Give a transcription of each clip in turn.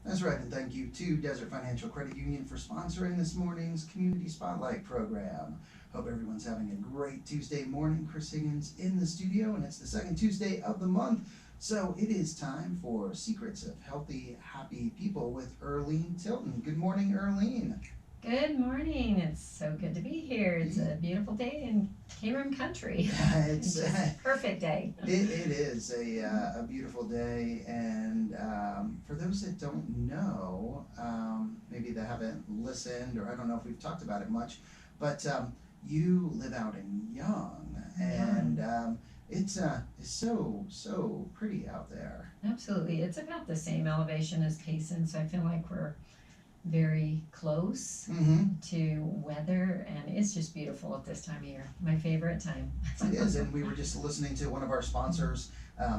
That's right, and thank you to Desert Financial Credit Union for sponsoring this morning's Community Spotlight program. Hope everyone's having a great Tuesday morning. Chris Higgins in the studio, and it's the second Tuesday of the month. So it is time for Secrets of Healthy, Happy People with Erleen Tilton. Good morning, Erleen. Good morning. It's so good to be here. It's a beautiful day in KRIM country. It's Just perfect day. it is a beautiful day, and for those that don't know, maybe they haven't listened, or I don't know if we've talked about it much, but you live out in Young, and it's so pretty out there. Absolutely. It's about the same elevation as Payson, so I feel like we're very close Mm-hmm. to weather, and it's just beautiful at this time of year. My favorite time. It is, and we were just listening to one of our sponsors,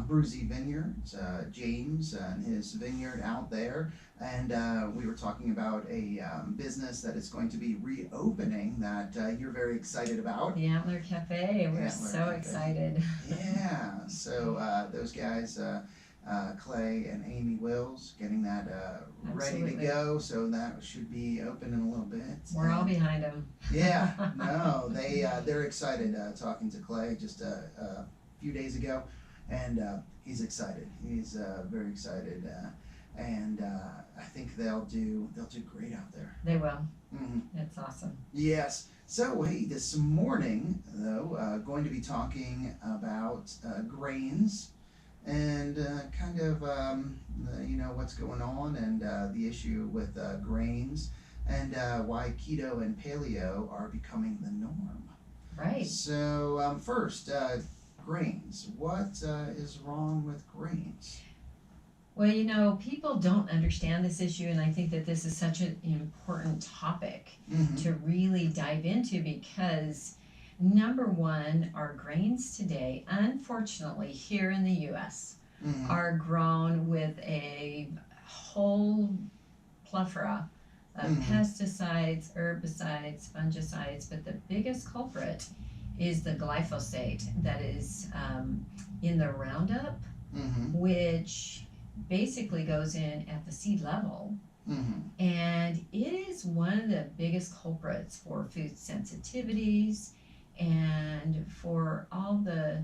Bruzy Vineyards, James and his vineyard out there, and we were talking about a business that is going to be reopening that you're very excited about. The Antler Cafe. We're Antler so Cafe. excited. Yeah, so those guys, Clay and Amy Wills, getting that ready to Absolutely. go, so that should be open in a little bit. We're all behind them. Yeah, no, they're excited. Talking to Clay just a few days ago, and he's excited. He's very excited, and I think they'll do great out there. They will. Hmm. It's awesome. Yes. So hey, this morning though, going to be talking about grains and kind of what's going on, and the issue with grains, and why keto and paleo are becoming the norm. Right. So first, grains. What is wrong with grains? Well, people don't understand this issue, and I think that this is such an important topic Mm-hmm. to really dive into because, number one, our grains today, unfortunately, here in the US, Mm-hmm. are grown with a whole plethora of pesticides, herbicides, fungicides, but the biggest culprit is the glyphosate that is in the Roundup, Mm-hmm. which basically goes in at the seed level, Mm-hmm. and it is one of the biggest culprits for food sensitivities and for all the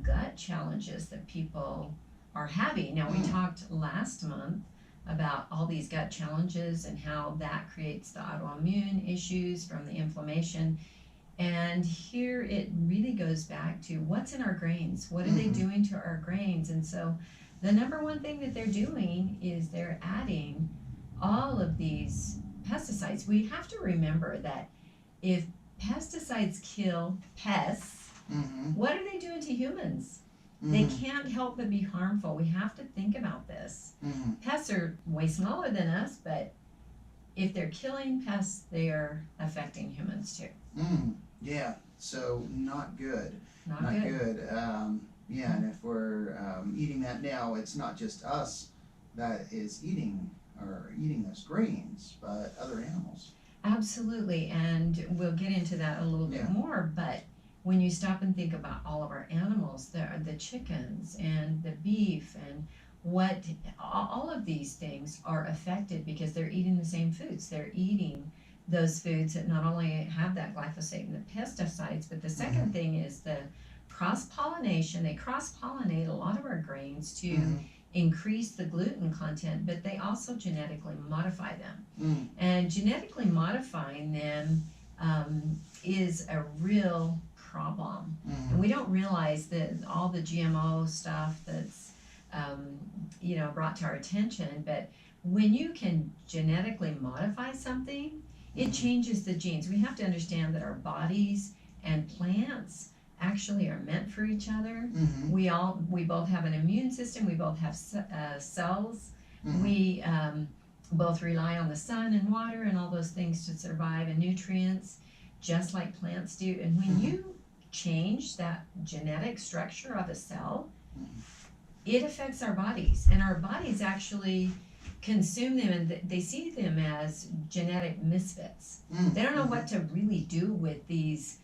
gut challenges that people are having. Now, we talked last month about all these gut challenges and how that creates the autoimmune issues from the inflammation. And here it really goes back to what's in our grains. What are they doing to our grains? And so the number one thing that they're doing is they're adding all of these pesticides. We have to remember that if pesticides kill pests, Mm-hmm. what are they doing to humans? Mm-hmm. They can't help but be harmful. We have to think about this. Mm-hmm. Pests are way smaller than us, but if they're killing pests, they are affecting humans too. Mm-hmm. Yeah. So not good. Not Not good. good. Yeah, and if we're eating that now, it's not just us that is eating those grains, but other animals. Absolutely, and we'll get into that a little bit Yeah. more, but when you stop and think about all of our animals, the chickens and the beef and what all of these things are affected because they're eating the same foods. They're eating those foods that not only have that glyphosate and the pesticides, but the second thing is the cross pollination. They cross pollinate a lot of our grains to Mm-hmm. increase the gluten content, but they also genetically modify them. Mm-hmm. And genetically modifying them is a real problem. And we don't realize that all the GMO stuff that's brought to our attention, but when you can genetically modify something, it changes the genes. We have to understand that our bodies and plants actually are meant for each other. Mm-hmm. We both have an immune system. We both have cells. Mm-hmm. We both rely on the sun and water and all those things to survive, and nutrients, just like plants do. And when you change that genetic structure of a cell, it affects our bodies, and our bodies actually consume them, and they see them as genetic misfits. They don't know what to really do with these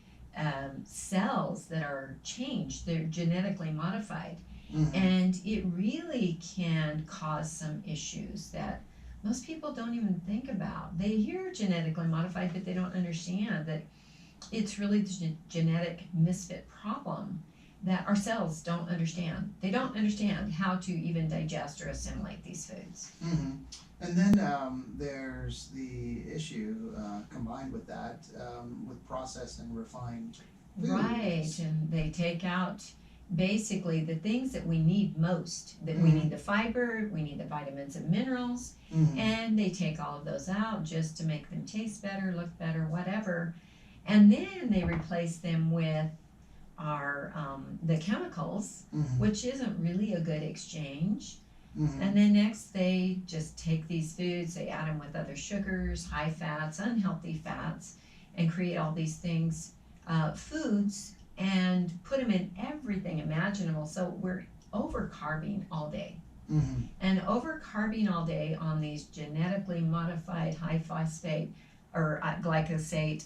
cells that are changed. They're genetically modified. Mm-hmm. And it really can cause some issues that most people don't even think about. They hear genetically modified, but they don't understand that it's really the genetic misfit problem that our cells don't understand. They don't understand how to even digest or assimilate these foods. Hmm. And then there's the issue combined with that with processed and refined foods. Right, and they take out basically the things that we need most, that we need the fiber, we need the vitamins and minerals, and they take all of those out just to make them taste better, look better, whatever. And then they replace them with our the chemicals, which isn't really a good exchange. And then next they just take these foods, they add them with other sugars, high fats, unhealthy fats, and create all these things, foods, and put them in everything imaginable. So we're over carbing all day. And over carbing all day on these genetically modified high phosphate or glyphosate,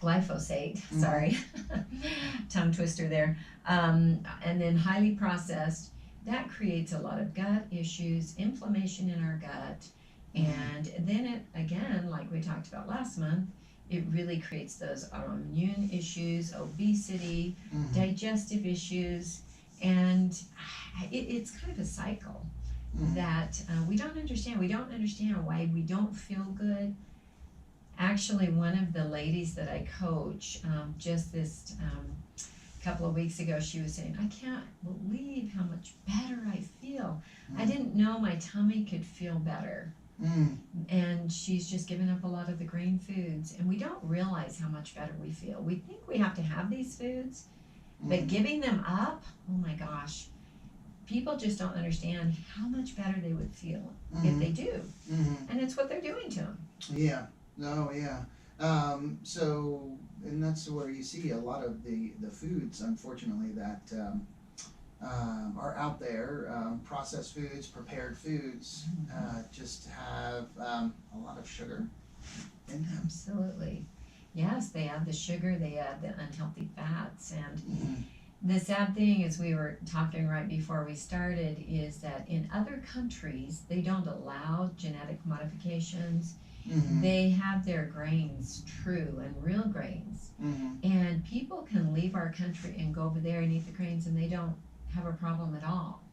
glyphosate, sorry, tongue twister there, and then highly processed, that creates a lot of gut issues, inflammation in our gut, and then it, again, like we talked about last month, it really creates those autoimmune issues, obesity, digestive issues, and it's kind of a cycle that we don't understand. We don't understand why we don't feel good. Actually, one of the ladies that I coach, just this couple of weeks ago, she was saying, I can't believe how much better I feel. I didn't know my tummy could feel better. And she's just given up a lot of the grain foods, and we don't realize how much better we feel. We think we have to have these foods, but giving them up, oh my gosh, people just don't understand how much better they would feel if they do. And it's what they're doing to them. Yeah. No, yeah. So, and that's where you see a lot of the foods, unfortunately, that are out there, processed foods, prepared foods, just have a lot of sugar in them. Absolutely. Yes, they add the sugar, they add the unhealthy fats, and the sad thing, as we were talking right before we started, is that in other countries, they don't allow genetic modifications. They have their grains true and real grains. And people can leave our country and go over there and eat the grains, and they don't have a problem at all.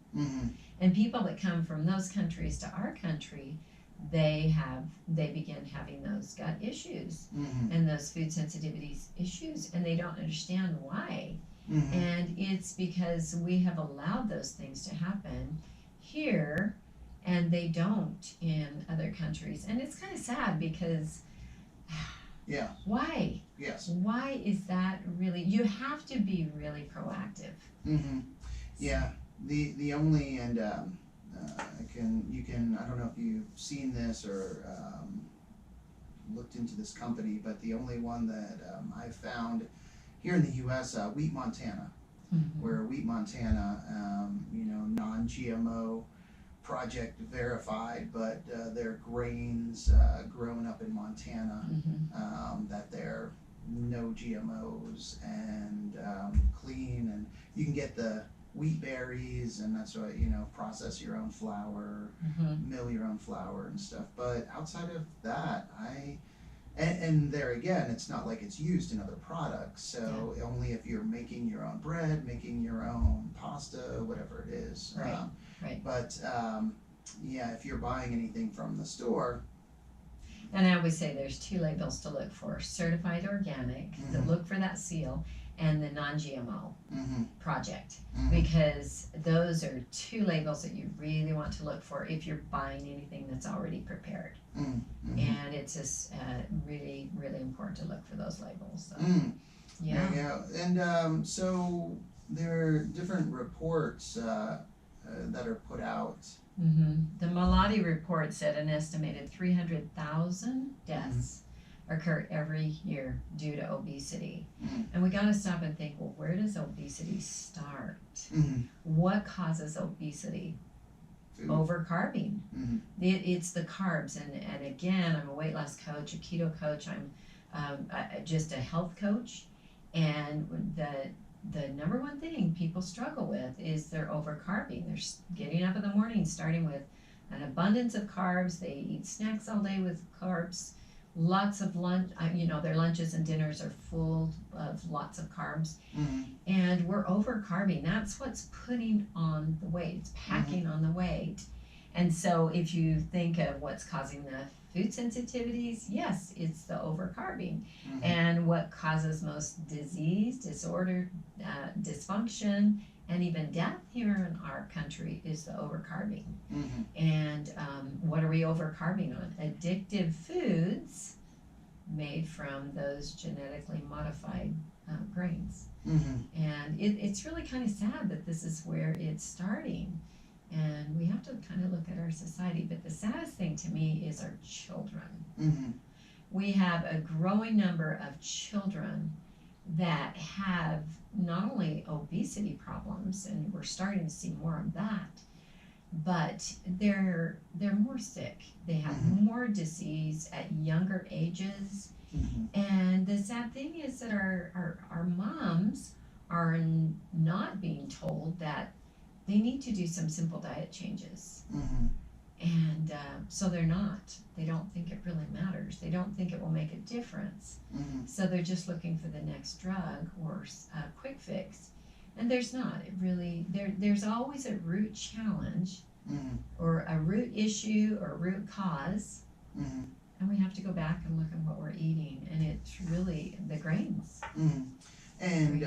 And people that come from those countries to our country, they begin having those gut issues and those food sensitivities issues, and they don't understand why. And it's because we have allowed those things to happen here, and they don't in other countries. And it's kind of sad because why? Yes. Why is that really? You have to be really proactive. Yeah. The only, and you can I don't know if you've seen this or looked into this company, but the only one that I found here in the U.S., Wheat Montana, where Wheat Montana, non-GMO, project verified, but their grains grown up in Montana, that they're no GMOs and clean, and you can get the wheat berries, and that's why, process your own flour, mill your own flour and stuff. But outside of that, and there again, it's not like it's used in other products, so only if you're making your own bread, making your own pasta, whatever it is. Right. But if you're buying anything from the store. And I always say there's two labels to look for: certified organic, that look for that seal, and the non-GMO project, because those are two labels that you really want to look for if you're buying anything that's already prepared. And it's just really, really important to look for those labels. So. Yeah. And so there are different reports that are put out. The Malati report said an estimated 300,000 deaths occur every year due to obesity. And we got to stop and think, well, where does obesity start? What causes obesity? Food. Overcarbing. It's the carbs. And again, I'm a weight loss coach, a keto coach. I'm just a health coach. And the number one thing people struggle with is their overcarbing. They're getting up in the morning, starting with an abundance of carbs. They eat snacks all day with carbs, lots of lunch. Their lunches and dinners are full of lots of carbs, and we're overcarbing. That's what's putting on the weight. It's packing on the weight. And so if you think of what's causing the food sensitivities, yes, it's the overcarbing. And what causes most disease, disorder, dysfunction, and even death here in our country is the overcarbing. And what are we overcarbing on? Addictive foods made from those genetically modified grains. And it's really kind of sad that this is where it's starting. And we have to kind of look at our society. But the saddest thing to me is our children. We have a growing number of children that have not only obesity problems, and we're starting to see more of that, but they're more sick. They have more disease at younger ages. And the sad thing is that our moms are not being told that they need to do some simple diet changes. And so they're not. They don't think it really matters. They don't think it will make a difference. So they're just looking for the next drug or a quick fix. And there's not. It really, there's always a root challenge or a root issue or root cause. And we have to go back and look at what we're eating. And it's really the grains. And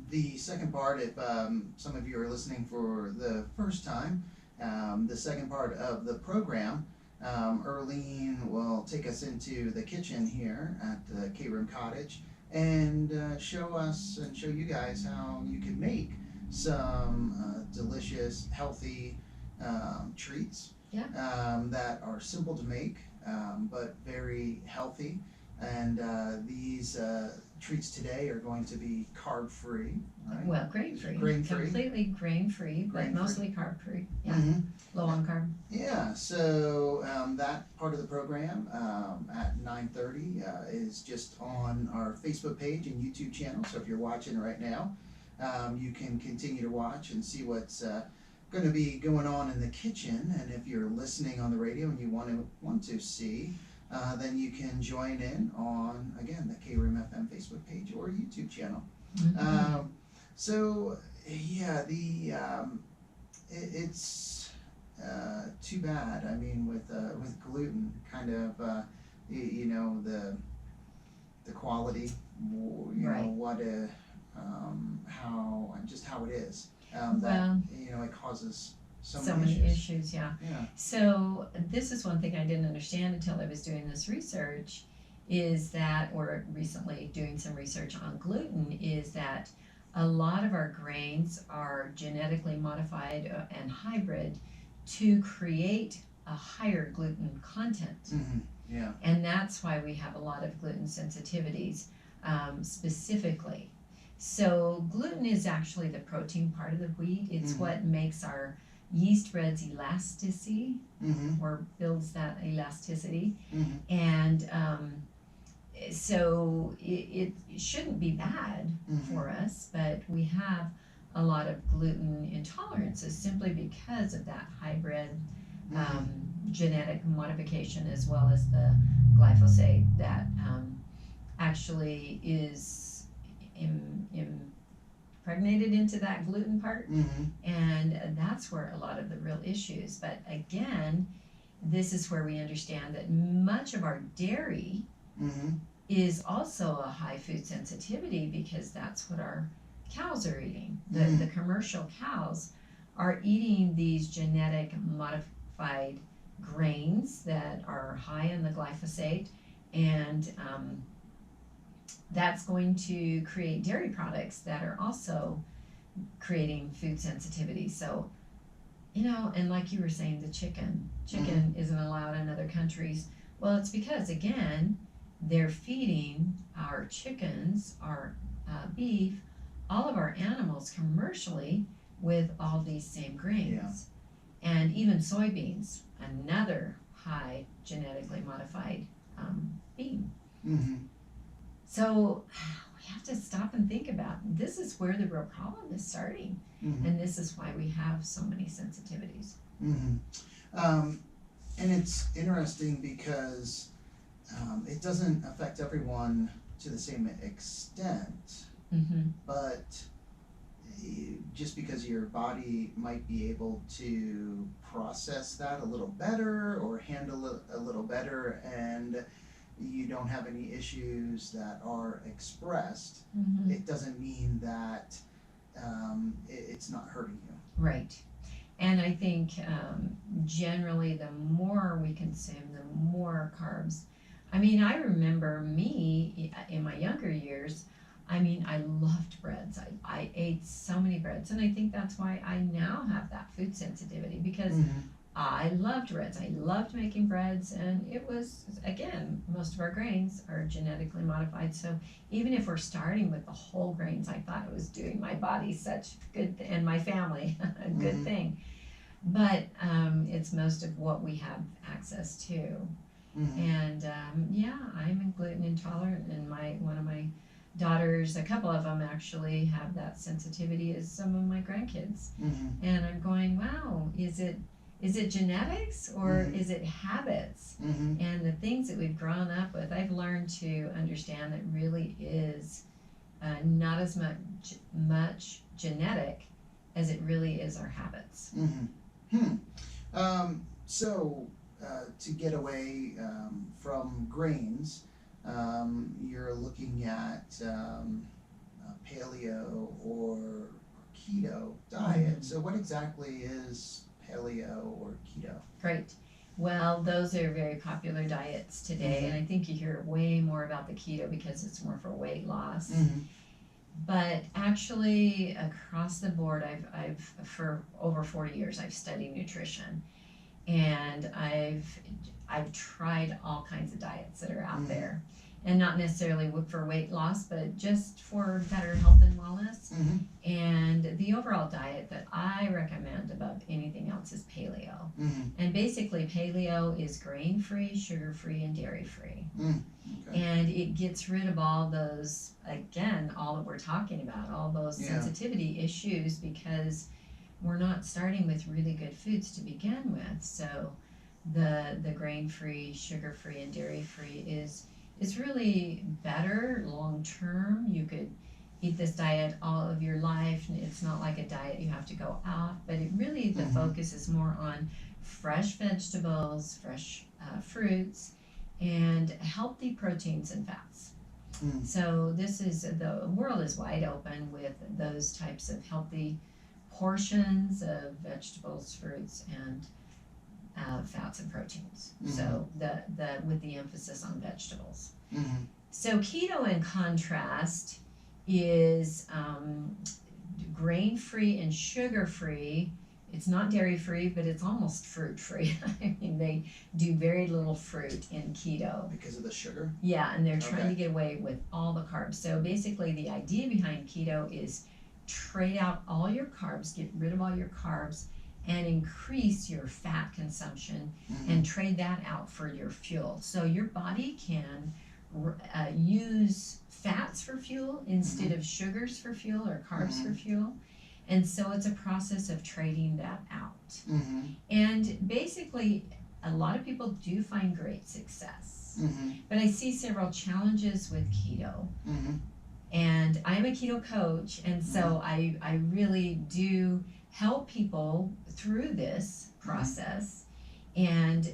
the second part, if some of you are listening for the first time, the second part of the program, Erleen will take us into the kitchen here at the KRIM Cottage and show us and show you guys how you can make some delicious, healthy treats that are simple to make but very healthy. And these treats today are going to be carb-free, right? Well, grain-free. Grain-free. Completely grain-free, but mostly carb-free. Yeah, low on carb. Yeah, so that part of the program at 9:30 is just on our Facebook page and YouTube channel. So if you're watching right now, you can continue to watch and see what's going to be going on in the kitchen. And if you're listening on the radio and you want to see, then you can join in on, again, the KRIM FM Facebook page or YouTube channel. So, yeah, it's too bad. I mean, with gluten, kind of, the quality, what how it is. It causes so many issues. Yeah. So this is one thing I didn't understand until I was doing this research, is that, or recently doing some research on gluten, is that a lot of our grains are genetically modified and hybrid to create a higher gluten content. And that's why we have a lot of gluten sensitivities specifically. So gluten is actually the protein part of the wheat. It's what makes our yeast bread's elasticity, or builds that elasticity. And so it shouldn't be bad for us, but we have a lot of gluten intolerances simply because of that hybrid genetic modification, as well as the glyphosate that actually is impregnated into that gluten part. And that's where a lot of the real issues. But again, this is where we understand that much of our dairy is also a high food sensitivity, because that's what our cows are eating. The commercial cows are eating these genetic modified grains that are high in the glyphosate, and that's going to create dairy products that are also creating food sensitivity. So, and like you were saying, the chicken isn't allowed in other countries. Well, it's because, again, they're feeding our chickens, our beef, all of our animals commercially with all these same grains. And even soybeans, another high genetically modified bean. So we have have to stop and think about this is where the real problem is starting. Mm-hmm. And this is why we have so many sensitivities. Mm-hmm. And it's interesting because it doesn't affect everyone to the same extent, Mm-hmm. but just because your body might be able to process that a little better or handle it a little better, and you don't have any issues that are expressed, Mm-hmm. it doesn't mean that it's not hurting you. Right. And I think generally the more we consume, the more carbs. I mean, I remember me in my younger years, I mean, I loved breads. I ate so many breads. And I think that's why I now have that food sensitivity, because Mm-hmm. I loved breads. I loved making breads. And it was, again, most of our grains are genetically modified. So even if we're starting with the whole grains, I thought it was doing my body such good, and my family a good Mm-hmm. thing. But it's most of what we have access to. Mm-hmm. And yeah, I'm gluten intolerant, and one of my daughters, a couple of them actually have that sensitivity as some of my grandkids. Mm-hmm. And I'm going, wow, is it genetics or Mhm. is it habits? Mm-hmm. And the things that we've grown up with, I've learned to understand that really is not as much genetic as it really is our habits. Mm-hmm. So, to get away from grains, you're looking at paleo or keto diet. Mhm. So, what exactly is paleo or keto? Great. Well, those are very popular diets today, and I think you hear way more about the keto because it's more for weight loss. Mm-hmm. But actually, across the board, I've for over 40 years, I've studied nutrition, and I've tried all kinds of diets that are out Mhm. there, and not necessarily for weight loss, but just for better health and wellness. Mm-hmm. And the overall diet that I recommend above anything else is paleo. Mm-hmm. And basically, paleo is grain-free, sugar-free, and dairy-free. Okay. And it gets rid of all those, again, all that we're talking about, all those Yeah. sensitivity issues, because we're not starting with really good foods to begin with. So the grain-free, sugar-free, and dairy-free is really better long term. You could eat this diet all of your life, and it's not like a diet you have to go out, but it really, the Mhm. focus is more on fresh vegetables, fresh fruits, and healthy proteins and fats. Mm. So this is, the world is wide open with those types of healthy portions of vegetables, fruits, and fats and proteins. Mhm. So the with the emphasis on vegetables. Mm-hmm. So keto, in contrast, is grain-free and sugar-free. It's not dairy-free, but it's almost fruit-free. I mean, they do very little fruit in keto. Because of the sugar? Yeah, and they're trying Okay. to get away with all the carbs. So basically, the idea behind keto is trade out all your carbs, get rid of all your carbs, and increase your fat consumption, Mm-hmm. and trade that out for your fuel. So your body can use fats for fuel instead of sugars for fuel or carbs for fuel. And so it's a process of trading that out. Mm-hmm. And basically, a lot of people do find great success. Mm-hmm. But I see several challenges with keto. Mm-hmm. And I'm a keto coach, and so I really do help people through this process. And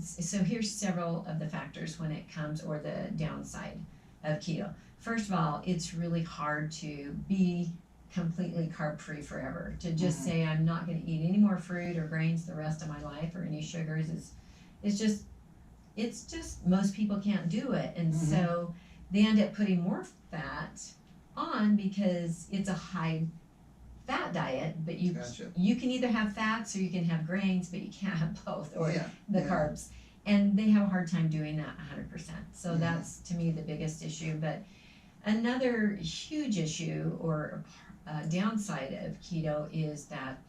so here's several of the factors when it comes, or the downside of keto. First of all, it's really hard to be completely carb free forever. To just say I'm not going to eat any more fruit or grains the rest of my life, or any sugars, it's just most people can't do it. And so they end up putting more fat on because it's a high fat diet, but you can either have fats or you can have grains, but you can't have both, or the carbs. And they have a hard time doing that 100%. So that's, to me, the biggest issue. But another huge issue, or downside of keto, is that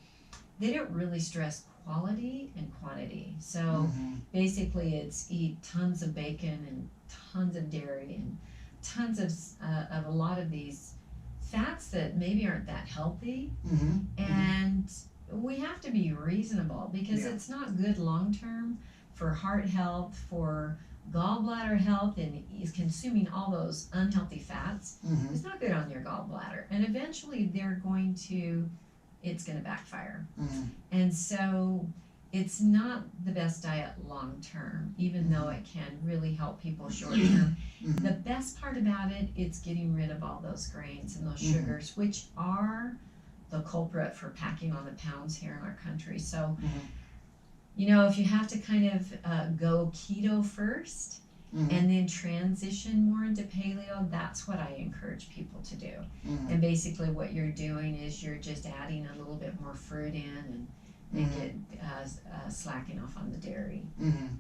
they don't really stress quality and quantity. So basically, it's eat tons of bacon and tons of dairy and tons of a lot of these fats that maybe aren't that healthy, and we have to be reasonable because it's not good long term for heart health, for gallbladder health, and is consuming all those unhealthy fats. It's not good on your gallbladder, and eventually it's going to backfire. And so it's not the best diet long term, even though it can really help people short term. The best part about it, it's getting rid of all those grains and those sugars, which are the culprit for packing on the pounds here in our country. So, you know, if you have to kind of go keto first and then transition more into paleo, that's what I encourage people to do. And basically what you're doing is you're just adding a little bit more fruit in and get slacking off on the dairy.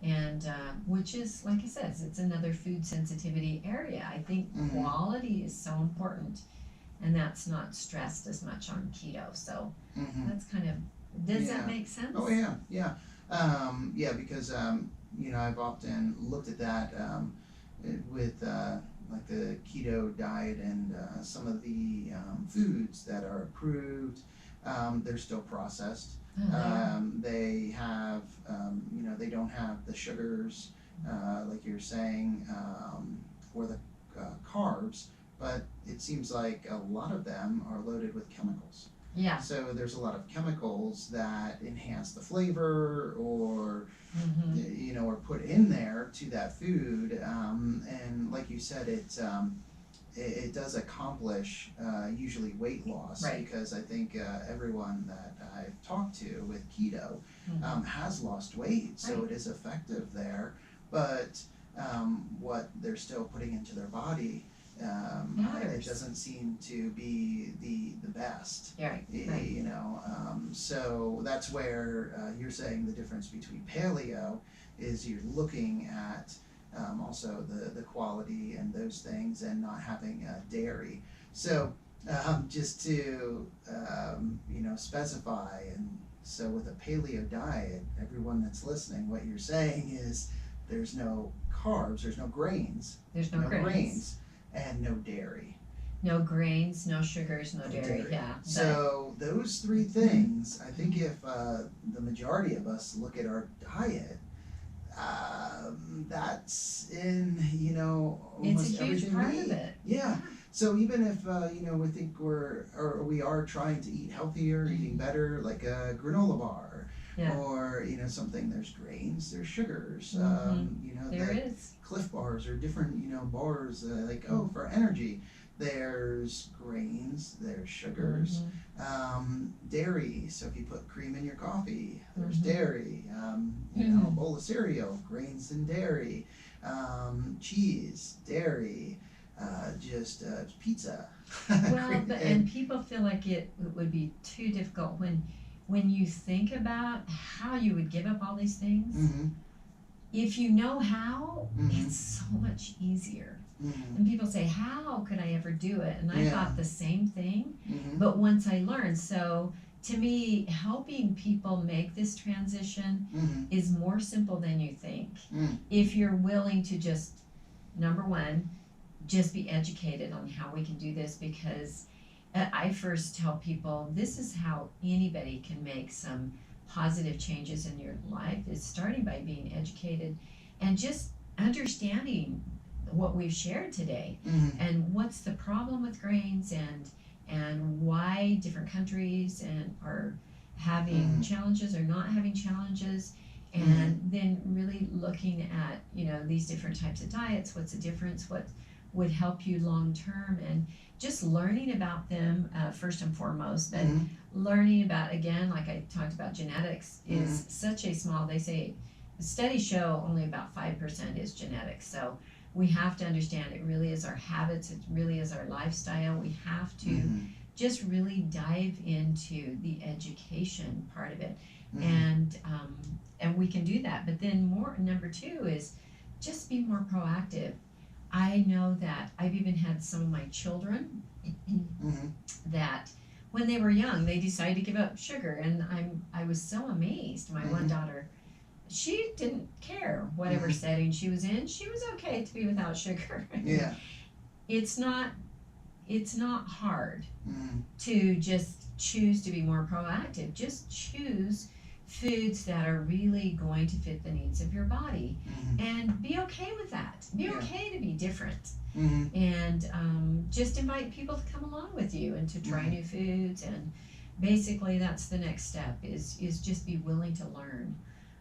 And which is, like I said, it's another food sensitivity area. I think quality is so important, and that's not stressed as much on keto. So that's kind of, does that make sense? Oh yeah. Because you know, I've often looked at that with like the keto diet and some of the foods that are approved. They're still processed. They have, you know, they don't have the sugars, like you're saying, or the carbs, but it seems like a lot of them are loaded with chemicals. Yeah. So there's a lot of chemicals that enhance the flavor or, you know, are put in there to that food. And like you said, it does accomplish usually weight loss, because I think everyone that I've talked to with keto has lost weight, so it is effective there. But what they're still putting into their body, it doesn't seem to be the best. You know, so that's where you're saying the difference between paleo is you're looking at also the quality and those things, and not having dairy. So just to you know, specify, and so with a paleo diet, everyone that's listening, what you're saying is there's no carbs, there's no grains, there's no grains, and no dairy. No grains, no sugars, no dairy. Yeah. So those three things, I think if the majority of us look at our diet, that's in, you know, almost it's a huge part we eat. of it. Yeah. So even if you know, we think we are trying to eat healthier, eating better, like a granola bar, or you know, something, there's grains, there's sugars, you know, there is Cliff bars or different, you know, bars like for energy. There's grains, there's sugars, dairy. So if you put cream in your coffee, there's dairy. You know, a bowl of cereal, grains and dairy. Cheese, dairy, just pizza. Well, and people feel like it would be too difficult when you think about how you would give up all these things. If you know how, it's so much easier. And people say, how could I ever do it? And I thought the same thing, but once I learned. So to me, helping people make this transition is more simple than you think. If you're willing to just, number one, just be educated on how we can do this, because I first tell people this is how anybody can make some positive changes in your life, is starting by being educated and just understanding what we've shared today and what's the problem with grains, and why different countries are having challenges or not having challenges, and then really looking at, you know, these different types of diets, what's the difference, what would help you long term, and just learning about them first and foremost. But learning about, again, like I talked about, genetics is such a small, they say studies show only about 5% is genetics. So we have to understand it really is our habits, it really is our lifestyle. We have to just really dive into the education part of it, and we can do that. But then number two is just be more proactive. I know that I've even had some of my children that when they were young, they decided to give up sugar, and I was so amazed. My one daughter, she didn't care whatever setting she was in. She was okay to be without sugar. it's not hard Mm-hmm. to just choose to be more proactive. Just choose foods that are really going to fit the needs of your body, Mm-hmm. and be okay with that. Be Yeah. okay to be different, Mm-hmm. and just invite people to come along with you and to try Mhm. new foods. And basically that's the next step, is just be willing to learn.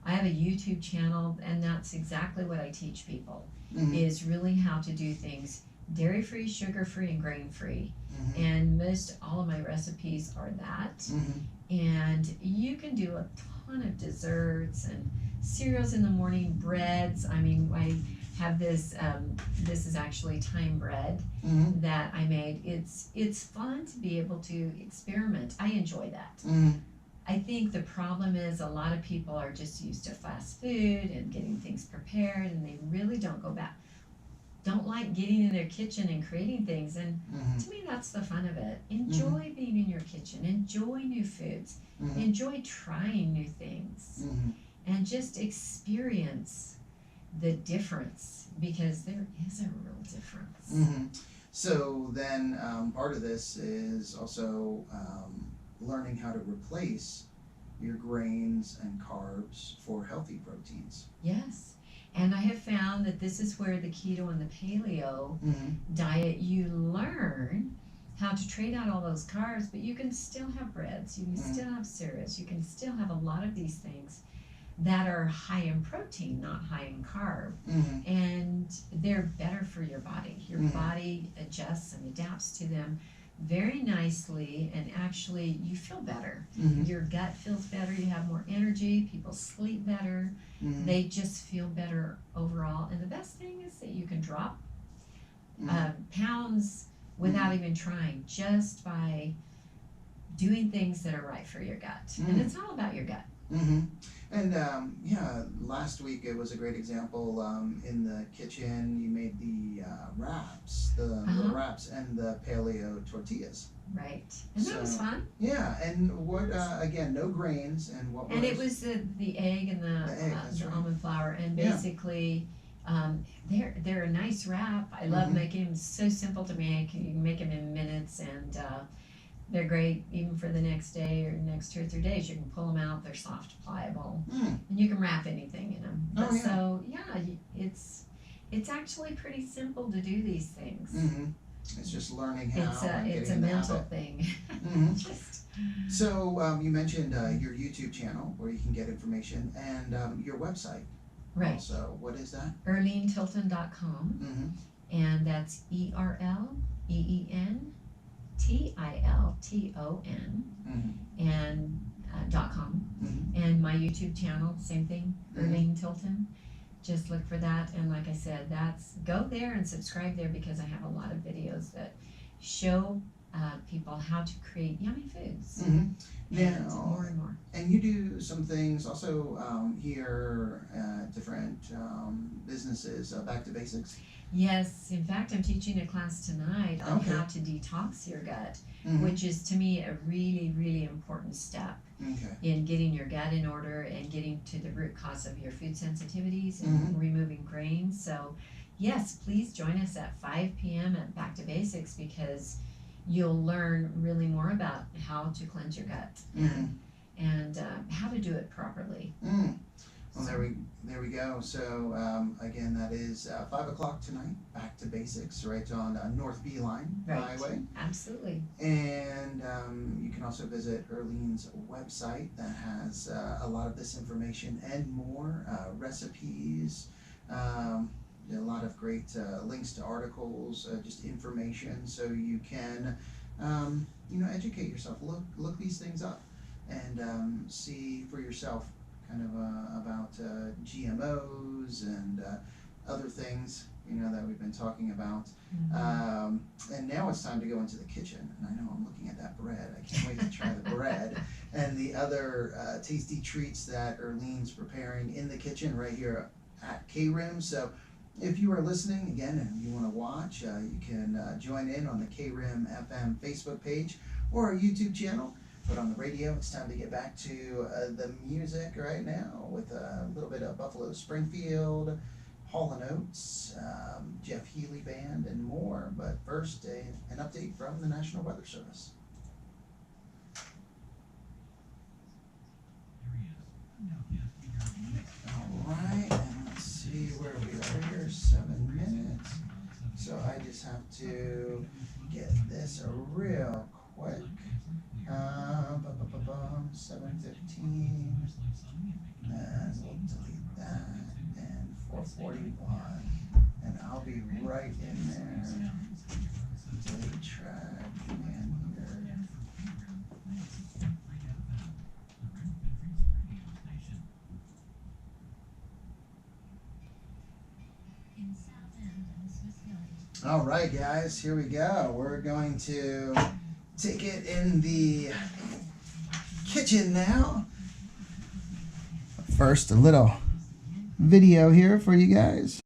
I have a YouTube channel, and that's exactly what I teach people, Mm-hmm. is really how to do things dairy free, sugar free, and grain free. Mm-hmm. And most all of my recipes are that. Mm-hmm. And you can do a ton of desserts and cereals in the morning, breads. I mean, I have this, this is actually thyme bread Mm-hmm. that I made. It's fun to be able to experiment. I enjoy that. Mm-hmm. I think the problem is a lot of people are just used to fast food and getting things prepared, and they really don't like getting in their kitchen and creating things. And Mm-hmm. to me, that's the fun of it. Enjoy being in your kitchen, enjoy new foods, Mm-hmm. enjoy trying new things, Mm-hmm. and just experience the difference, because there is a real difference. Mm-hmm. So then part of this is also learning how to replace your grains and carbs for healthy proteins. Yes. And I have found that this is where the keto and the paleo Mm-hmm. diet, you learn how to trade out all those carbs, but you can still have breads, you can Mhm. still have cereals, you can still have a lot of these things that are high in protein, not high in carb. Mm-hmm. And they're better for your body. Your Mhm. body adjusts and adapts to them very nicely, and actually you feel better. Mm-hmm. Your gut feels better, you have more energy, people sleep better, Mm-hmm. they just feel better overall. And the best thing is that you can drop Mm-hmm. pounds without even trying, just by doing things that are right for your gut. And it's all about your gut. Mm-hmm. And yeah, last week it was a great example. In the kitchen, you made the wraps, the wraps, and the paleo tortillas. Right. And that was So, fun. Yeah, and what again? No grains, and what was? And it was the egg and The egg, that's the right. almond flour, and Yeah. basically they're a nice wrap. I love Mhm. making them. So simple to make. You can make them in minutes, and they're great even for the next day or next 2 or 3 days. You can pull them out. They're soft, pliable, Mm. and you can wrap anything in them. Oh, yeah. So yeah, it's actually pretty simple to do these things. Mm-hmm. It's just learning how. It's and a getting in the mental habit. thing. Mhm. Just So you mentioned your YouTube channel where you can get information, and your website. right. Also, what is that? ErleenTilton.com. Mm-hmm. And that's ErleenTilton Mm-hmm. and .com. Mm-hmm. And my YouTube channel, same thing, Mhm. Erleen Tilton. Just look for that, and like I said, go there and subscribe there, because I have a lot of videos that show people how to create yummy foods. Mm-hmm. And Now, more and more. and you do some things also here at different businesses, Back to Basics. Yes, in fact, I'm teaching a class tonight on Okay. how to detox your gut, Mm-hmm. which is to me a really, really important step Okay. in getting your gut in order and getting to the root cause of your food sensitivities and removing grains. So, yes, please join us at 5 p.m. at Back to Basics, because you'll learn really more about how to cleanse your gut Mm-hmm. and how to do it properly. Mm. Well, there we go. So again, that is 5 o'clock tonight. Back to Basics, right on North Beeline Right. Highway. Absolutely. And you can also visit Erleen's website that has a lot of this information and more recipes. A lot of great links to articles, just information, so you can, educate yourself. Look these things up, and see for yourself, kind of about GMOs and other things, that we've been talking about. Mhm. And now it's time to go into the kitchen, and I know I'm looking at that bread. I can't wait to try the bread and the other tasty treats that Erleen's preparing in the kitchen right here at KRIM. So if you are listening again and you want to watch, you can join in on the KRIM FM Facebook page or our YouTube channel. But on the radio, it's time to get back to the music right now with a little bit of Buffalo Springfield, Hall & Oates, Jeff Healy Band, and more. But first, an update from the National Weather Service. Alright, and let's see where we are here, 7 minutes. So I just have to get this real quick. 7:15, and we'll delete that, and 4:41, and I'll be right in there. Delete track, command here. All right, guys, here we go. We're going to take it in the kitchen now. First, a little video here for you guys.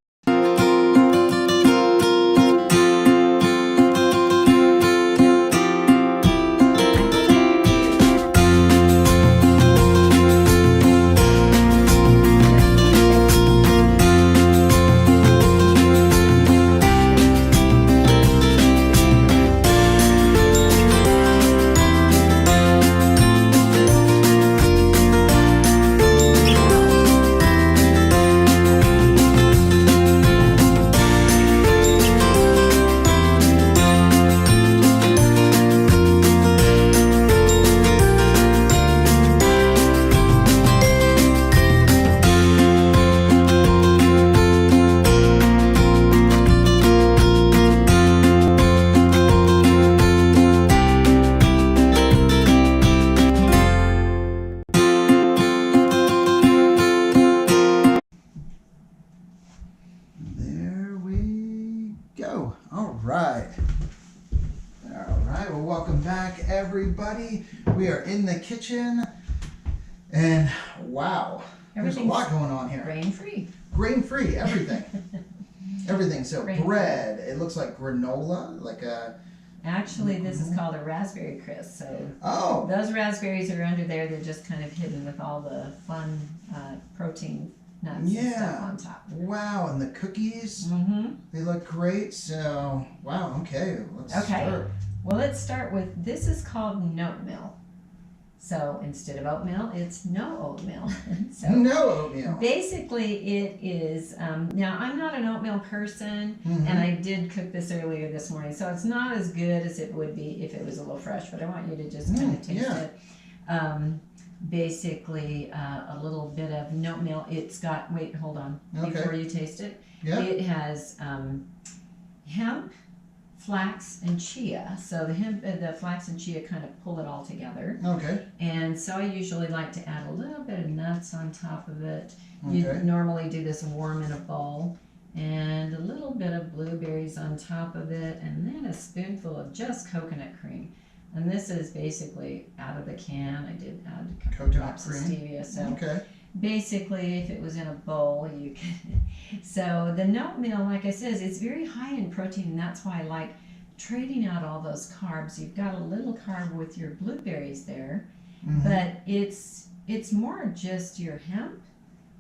Well, welcome back, everybody. We are in the kitchen, and wow, there's a lot going on here. Grain-free. Grain-free, everything. Everything. So Grain-free. bread, it looks like granola, like a... Actually, this is called a raspberry crisp. So those raspberries are under there. They're just kind of hidden with all the fun protein nuts and stuff on top. Wow, and the cookies, they look great. So, wow, okay, let's start. Well, let's start with, this is called oatmeal. So instead of oatmeal, it's no oatmeal. So no oatmeal. Basically, it is, now I'm not an oatmeal person, and I did cook this earlier this morning, so it's not as good as it would be if it was a little fresh, but I want you to just kind of taste it. Basically, a little bit of oatmeal. It's got, wait, hold on, before you taste it. It has hemp, flax, and chia. So the hemp, the flax and chia kind of pull it all together. And so I usually like to add a little bit of nuts on top of it. You normally do this warm in a bowl. And a little bit of blueberries on top of it, and then a spoonful of just coconut cream. And this is basically out of the can. I did add a couple drops of stevia. So basically, if it was in a bowl, you could. So the oatmeal, like I said, it's very high in protein, and that's why I like trading out all those carbs. You've got a little carb with your blueberries there, but it's more just your hemp,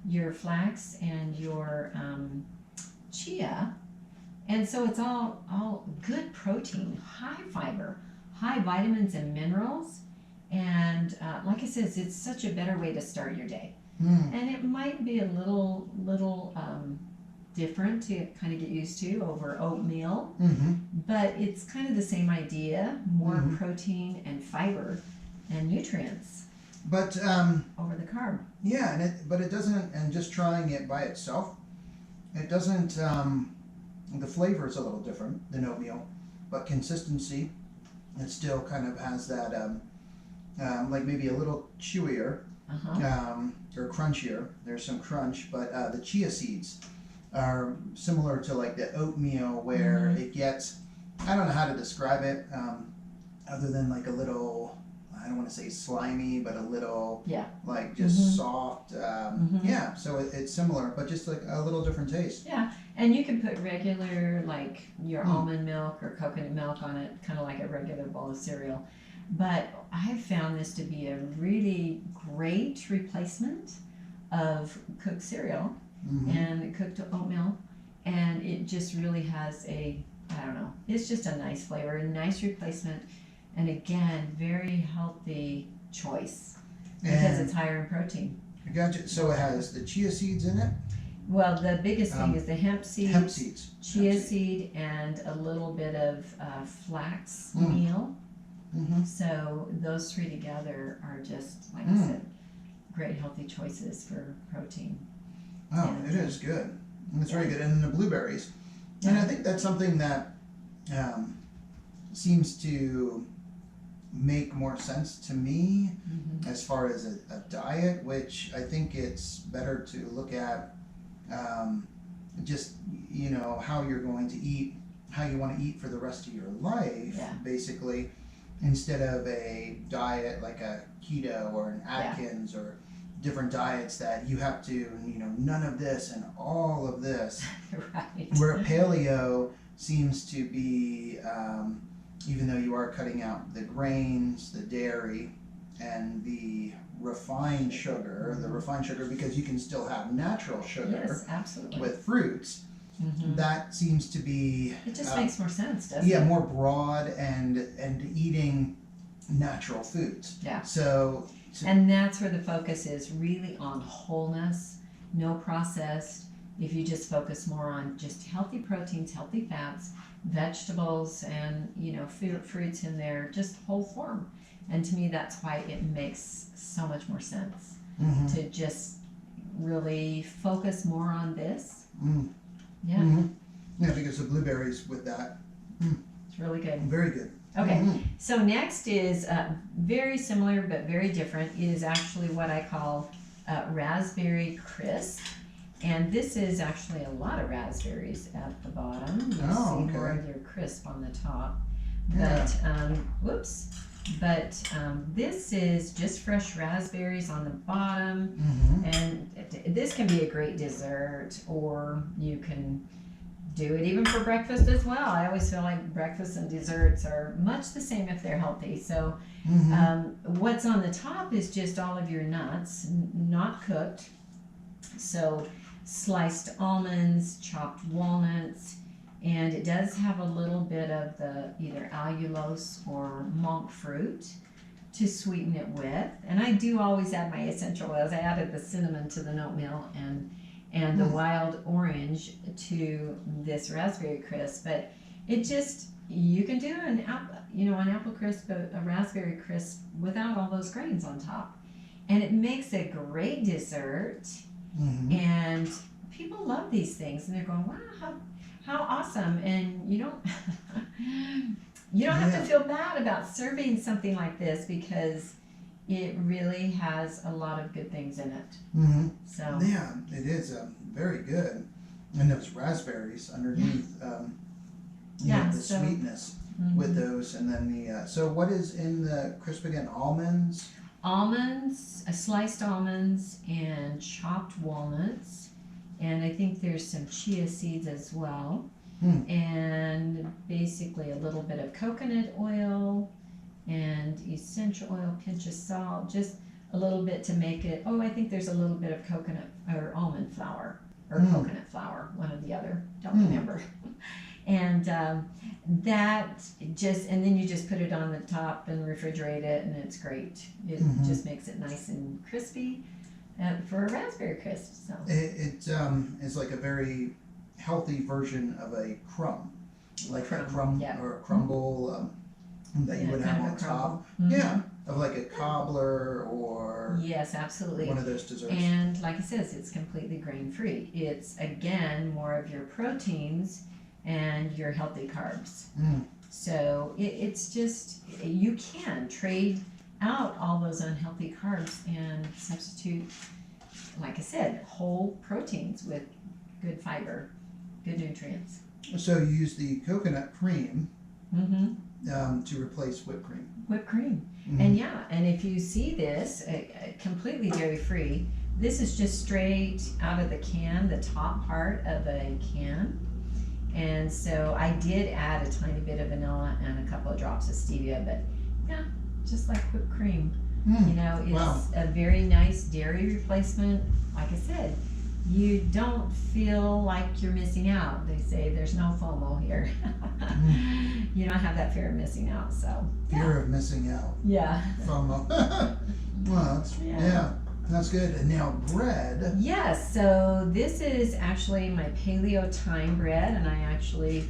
your flax, and your chia, and so it's all good protein, high fiber, high vitamins and minerals, and like I said, it's such a better way to start your day. And it might be a little different to kind of get used to over oatmeal, but it's kind of the same idea, more protein and fiber and nutrients. But over the carb. Yeah, but it doesn't. And just trying it by itself, it doesn't. The flavor is a little different than oatmeal, but consistency, it still kind of has that, like maybe a little chewier, or crunchier. There's some crunch, but the chia seeds are similar to like the oatmeal, where it gets. I don't know how to describe it, other than like a little. I don't want to say slimy, but a little, like just soft. Yeah, so it's similar, but just like a little different taste. Yeah, and you can put regular, like your almond milk or coconut milk on it, kind of like a regular bowl of cereal. But I've found this to be a really great replacement of cooked cereal. and cooked oatmeal, and it just really has it's just a nice flavor, a nice replacement, and again, very healthy choice because it's higher in protein. Gotcha. So it has the chia seeds in it? Well, the biggest thing is the hemp seeds, chia seed. seed, and a little bit of flax meal. So those three together are just, like I said, great healthy choices for protein. Oh, it is good. It's very good. And the blueberries. And I think that's something that seems to make more sense to me as far as a diet, which I think it's better to look at just, how you're going to eat, how you want to eat for the rest of your life, basically, instead of a diet like a keto or an Atkins or different diets that you have to, none of this and all of this. Right. Where paleo seems to be, even though you are cutting out the grains, the dairy, and the refined sugar, because you can still have natural sugar with fruits, that seems to be... It just makes more sense, doesn't it? Yeah, more broad and eating natural foods. Yeah. And that's where the focus is, really on wholeness, no processed. If you just focus more on just healthy proteins, healthy fats, vegetables, and fruits in there, just whole form. And to me, that's why it makes so much more sense to just really focus more on this. Yeah, because the blueberries with that, it's really good. Very good. Okay, so next is very similar but very different. It is actually what I call raspberry crisp. And this is actually a lot of raspberries at the bottom. You'll see more of your crisp on the top. But this is just fresh raspberries on the bottom. And this can be a great dessert, or you can do it even for breakfast as well. I always feel like breakfast and desserts are much the same if they're healthy. So what's on the top is just all of your nuts, not cooked. So sliced almonds, chopped walnuts, and it does have a little bit of the either allulose or monk fruit to sweeten it with. And I do always add my essential oils. I added the cinnamon to the oatmeal and the wild orange to this raspberry crisp. But it just, you can do an apple crisp, a raspberry crisp without all those grains on top. And it makes a great dessert. And people love these things, and they're going, wow, how awesome. And you don't have to feel bad about serving something like this, because it really has a lot of good things in it. So yeah, it is very good. And those raspberries underneath, the sweetness with those. And then so what is in the crisp again? Almonds, sliced almonds, and chopped walnuts, and I think there's some chia seeds as well, and basically a little bit of coconut oil and essential oil, pinch of salt, just a little bit to make it. I think there's a little bit of coconut or almond flour or coconut flour, one or the other, don't remember. And that just, and then you just put it on the top and refrigerate it, and it's great. It just makes it nice and crispy for a raspberry crisp. So it is like a very healthy version of a crumb, like a crumb or a crumble that you would have on top. Of like a cobbler or yes, absolutely, one of those desserts. And like it says, it's completely grain free. It's again more of your proteins and your healthy carbs. So it's just, you can trade out all those unhealthy carbs and substitute, like I said, whole proteins with good fiber, good nutrients. So you use the coconut cream to replace whipped cream. Whipped cream. And and if you see this, completely dairy free, this is just straight out of the can, the top part of a can. And so I did add a tiny bit of vanilla and a couple of drops of stevia, but just like whipped cream. It's a very nice dairy replacement. Like I said, you don't feel like you're missing out. They say there's no FOMO here. You don't have that fear of missing out, so. Fear of missing out. Yeah. FOMO. Well, that's good. And now bread. Yes, so this is actually my Paleo Thyme bread, and I actually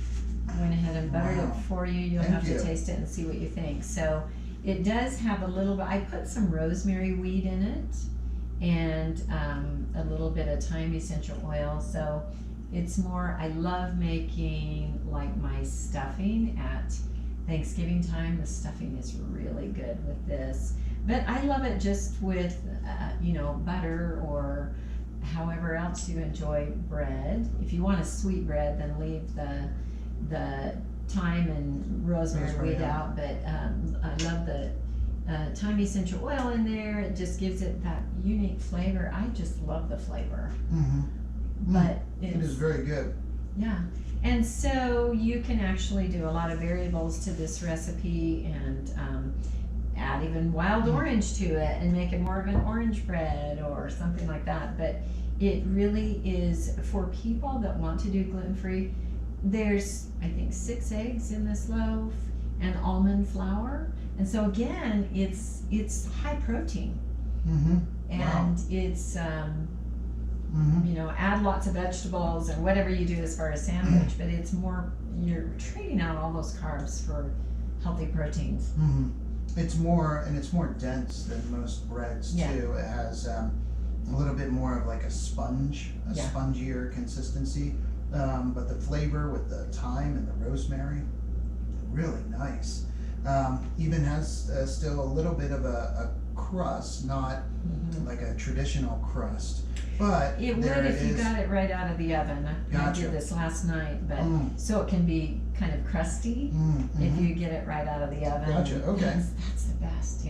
went ahead and buttered it for you. You'll have to taste it and see what you think. So it does have a little bit, I put some rosemary weed in it, and a little bit of thyme essential oil. So it's more, I love making like my stuffing at Thanksgiving time. The stuffing is really good with this. But I love it just with, butter or however else you enjoy bread. If you want a sweet bread, then leave the thyme and rosemary weed out. But I love the thyme essential oil in there. It just gives it that unique flavor. I just love the flavor. But it is very good. Yeah. And so you can actually do a lot of variables to this recipe and add even wild orange to it and make it more of an orange bread or something like that. But it really is for people that want to do gluten-free. There's, I think, 6 eggs in this loaf and almond flour. And so again, it's high protein. And it's, add lots of vegetables and whatever you do as far as sandwich, but it's more, you're trading out all those carbs for healthy proteins. It's more dense than most breads too. It has a little bit more of like a sponge, spongier consistency. But the flavor with the thyme and the rosemary, really nice. Even has still a little bit of a crust, not like a traditional crust. But it would if you got it right out of the oven. I did this last night, but so it can be kind of crusty if you get it right out of the oven. Okay. That's the best,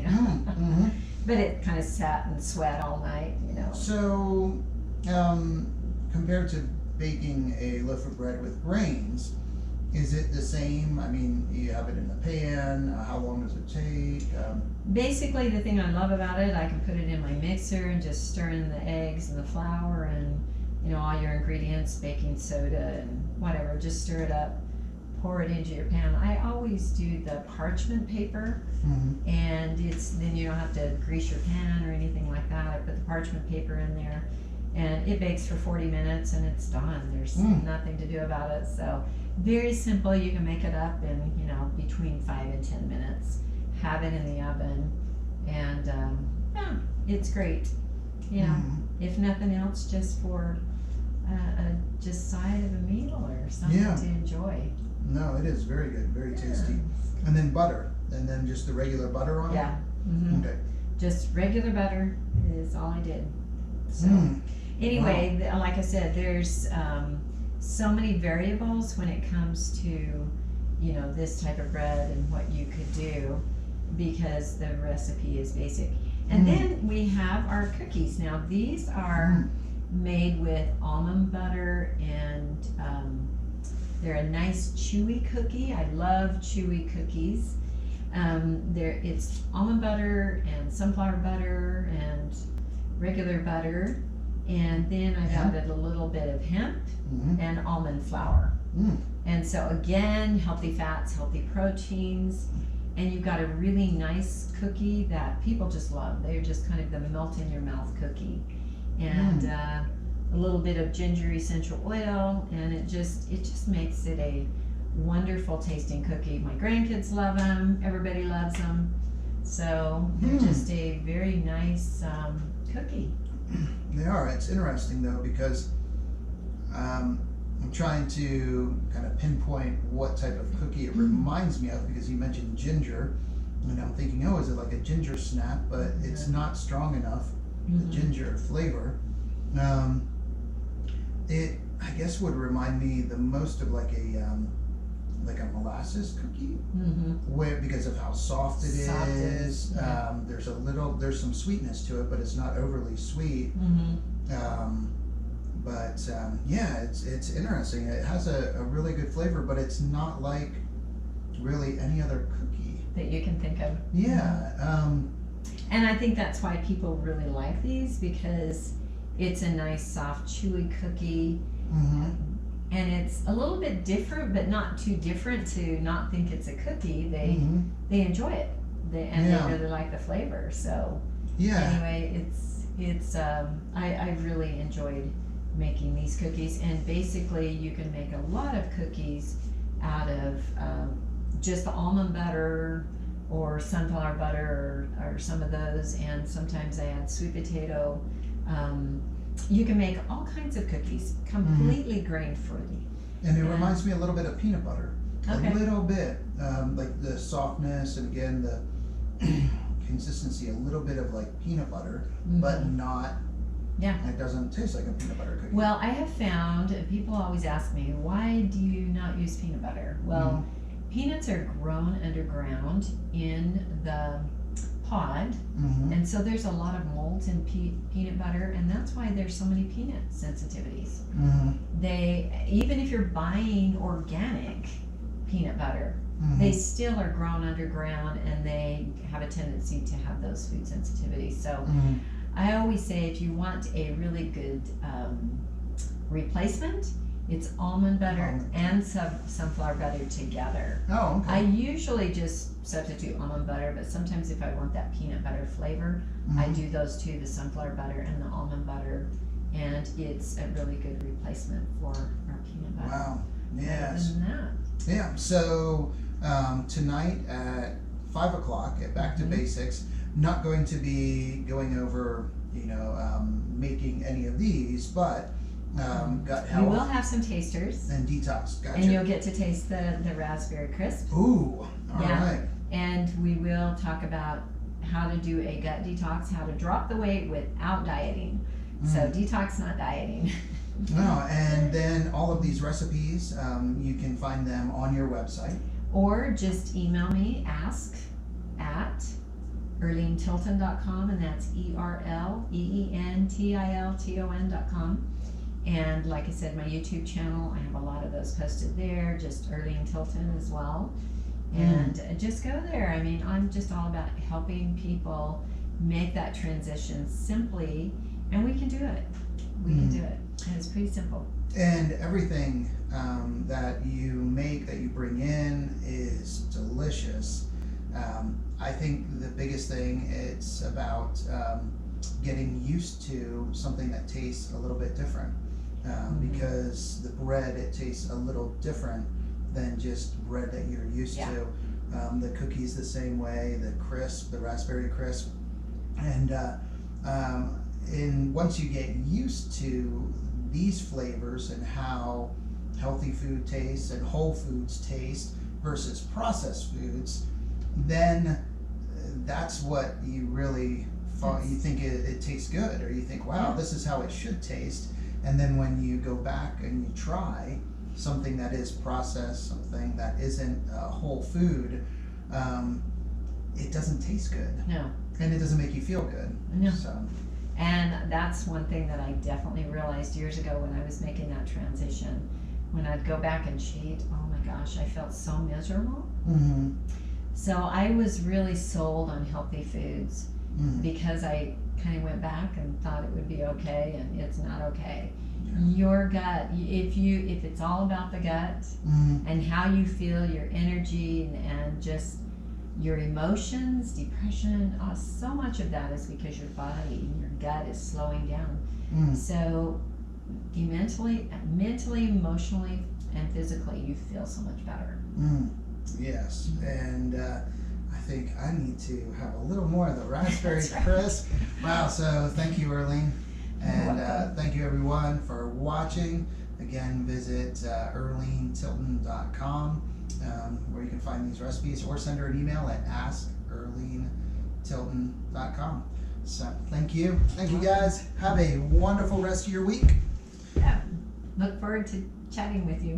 But it kind of sat and sweat all night, So, compared to baking a loaf of bread with grains, is it the same? I mean, you have it in the pan. How long does it take? Basically, the thing I love about it, I can put it in my mixer and just stir in the eggs and the flour and all your ingredients, baking soda and whatever. Just stir it up, pour it into your pan. I always do the parchment paper, and then you don't have to grease your pan or anything like that. I put the parchment paper in there, and it bakes for 40 minutes, and it's done. There's nothing to do about it. So very simple. You can make it up in between 5 and 10 minutes. Have it in the oven, and it's great. If nothing else, just for just side of a meal or something to enjoy. No, it is very good, very tasty. And then butter, and then just the regular butter on it. Okay. Just regular butter is all I did. So anyway, like I said, there's so many variables when it comes to this type of bread and what you could do, because the recipe is basic. And then we have our cookies. Now these are made with almond butter, and they're a nice chewy cookie. I love chewy cookies. It's almond butter and sunflower butter and regular butter, and then I've added a little bit of hemp and almond flour. And so again, healthy fats, healthy proteins, and you've got a really nice cookie that people just love. They're just kind of the melt in your mouth cookie. And a little bit of ginger essential oil, and it just makes it a wonderful tasting cookie. My grandkids love them, everybody loves them. So they're just a very nice cookie. They are. It's interesting though, because I'm trying to kind of pinpoint what type of cookie it reminds me of, because you mentioned ginger, and I'm thinking, is it like a ginger snap? But it's not strong enough, the ginger flavor. It, I guess, would remind me the most of like a molasses cookie, where, because of how soft it is. There's some sweetness to it, but it's not overly sweet. It's interesting. It has a really good flavor, but it's not like really any other cookie that you can think of. And I think that's why people really like these, because It's a nice, soft, chewy cookie. Mm-hmm. And it's a little bit different, but not too different to not think it's a cookie. They enjoy it. They really like the flavor. So anyway, I really enjoyed making these cookies. And basically, you can make a lot of cookies out of just the almond butter or sunflower butter or some of those. And sometimes I add sweet potato. You can make all kinds of cookies, completely grain-free. And it reminds me a little bit of peanut butter. Okay. A little bit, like the softness and again the consistency, a little bit of like peanut butter, but not, it doesn't taste like a peanut butter cookie. Well, I have found, people always ask me, why do you not use peanut butter? Well, peanuts are grown underground in the pod, and so there's a lot of mold in peanut butter, and that's why there's so many peanut sensitivities. Even if you're buying organic peanut butter, they still are grown underground, and they have a tendency to have those food sensitivities. So I always say, if you want a really good replacement, it's almond butter and sunflower butter together. Oh, okay. I usually just substitute almond butter, but sometimes if I want that peanut butter flavor, I do those two, the sunflower butter and the almond butter, and it's a really good replacement for our peanut butter. Wow. Yes. Other than that. Yeah. So tonight at 5 o'clock at Back to Basics, not going to be going over, making any of these, but gut health. We will have some tasters. And detox. Gotcha. And you'll get to taste the raspberry crisp. Ooh. All right. And we will talk about how to do a gut detox, how to drop the weight without dieting. So detox, not dieting. No, and then all of these recipes, you can find them on your website. Or just email me, ask@erleentilton.com, and that's ERLEENTILTON.com. And like I said, my YouTube channel, I have a lot of those posted there, just Erleen Tilton as well. And just go there. I mean, I'm just all about helping people make that transition simply, and we can do it. We can do it. And it's pretty simple. And everything that you make, that you bring in, is delicious. I think the biggest thing, it's about getting used to something that tastes a little bit different. Because the bread, it tastes a little different than just bread that you're used to. The cookies the same way, the crisp, the raspberry crisp. And once you get used to these flavors and how healthy food tastes and whole foods taste versus processed foods, then that's what you really you think it tastes good, or you think, wow, this is how it should taste. And then when you go back and you try something that is processed, something that isn't whole food, it doesn't taste good. No. And it doesn't make you feel good. No. So. And that's one thing that I definitely realized years ago when I was making that transition. When I'd go back and cheat, oh my gosh, I felt so miserable. So I was really sold on healthy foods because I kind of went back and thought it would be okay, and it's not okay. Your gut, if it's all about the gut and how you feel, your energy and just your emotions, depression, so much of that is because your body, your gut is slowing down. So you mentally, emotionally, and physically, you feel so much better. Yes, and I think I need to have a little more of the raspberry crisp. Wow, so thank you, Erleen. And thank you, everyone, for watching. Again, visit erleentilton.com, where you can find these recipes, or send her an email at askerleentilton.com. So thank you. Thank you, guys. Have a wonderful rest of your week. Yeah. Look forward to chatting with you.